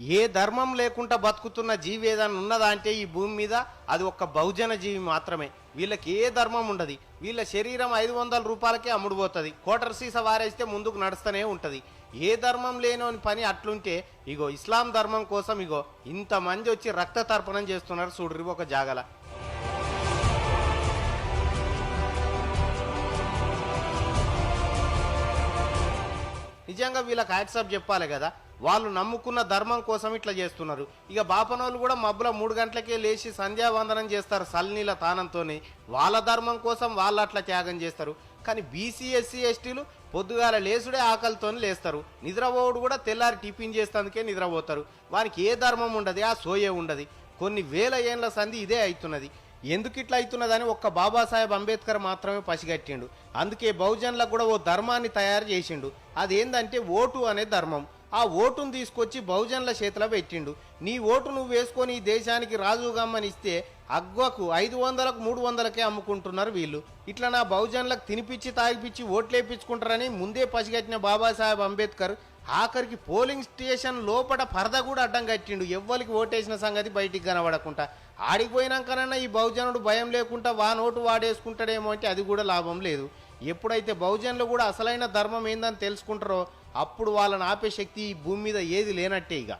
ఏ ధర్మం లేకుండా బతుకుతున్న జీవి ఏదైనా ఉన్నదా అంటే ఈ భూమి మీద అది ఒక్క బహుజన జీవి మాత్రమే. వీళ్ళకి ఏ ధర్మం ఉండదు. వీళ్ళ శరీరం 500 రూపాయలకే అమ్ముడుపోతుంది. కోటర్ సీస వారేస్తే ముందుకు నడుస్తూనే ఉంటుంది. ఏ ధర్మం లేనోని పని అట్లుంటే ఇగో ఇస్లాం ధర్మం కోసం ఇగో ఇంతమంది వచ్చి రక్త తర్పణం చేస్తున్నారు చూడ్రి ఒక జాగల. నిజంగా వీళ్ళకి హ్యాట్సాప్ చెప్పాలి కదా. వాళ్ళు నమ్ముకున్న ధర్మం కోసం ఇట్లా చేస్తున్నారు. ఇక బాపనోళ్ళు కూడా మబ్బుల 3 గంటలకే లేచి సంధ్యావందనం చేస్తారు సల్నీల తానంతో. వాళ్ళ ధర్మం కోసం వాళ్ళు అట్లా త్యాగం చేస్తారు. కానీ బీసీ ఎస్సీ ఎస్టీలు పొద్దుగాల లేసుడే ఆకలితో లేస్తారు. నిద్రపోవుడు కూడా తెల్లారి టిఫిన్ చేసేందుకే నిద్రపోతారు. వానికి ఏ ధర్మం ఉండదు, ఆ సోయే ఉండదు. కొన్ని వేల ఏండ్ల సంధి ఇదే అవుతున్నది. ఎందుకు ఇట్లా అవుతున్నదని ఒక్క బాబాసాహెబ్ అంబేద్కర్ మాత్రమే పసిగట్టిండు. అందుకే బహుజనులకు కూడా ఓ ధర్మాన్ని తయారు చేసిండు. అదేంటంటే ఓటు అనే ధర్మం. ఆ ఓటును తీసుకొచ్చి బహుజనుల చేతిలో పెట్టిండు. నీ ఓటు నువ్వు వేసుకొని ఈ దేశానికి రాజుగమ్మనిస్తే అగ్వకు 500కు 300కే అమ్ముకుంటున్నారు వీళ్ళు. ఇట్లా నా బహుజనులకు తినిపించి తాగిపించి ఓట్లేపించుకుంటారని ముందే పసిగట్టిన బాబాసాహెబ్ అంబేద్కర్ ఆఖరికి పోలింగ్ స్టేషన్ లోపల పరద కూడా అడ్డం కట్టిండు. ఎవ్వరికి ఓటేసిన సంగతి బయటికి కనబడకుండా. ఆడిపోయినాకనన్నా ఈ బహుజనుడు భయం లేకుండా వానోటు వాడేసుకుంటాడేమో అంటే అది కూడా లాభం లేదు. ఎప్పుడైతే బహుజనులు కూడా అసలైన ధర్మం ఏందని తెలుసుకుంటారో అప్పుడు వాళ్ళని ఆపే శక్తి ఈ భూమి మీద ఏది లేనట్టే ఇక.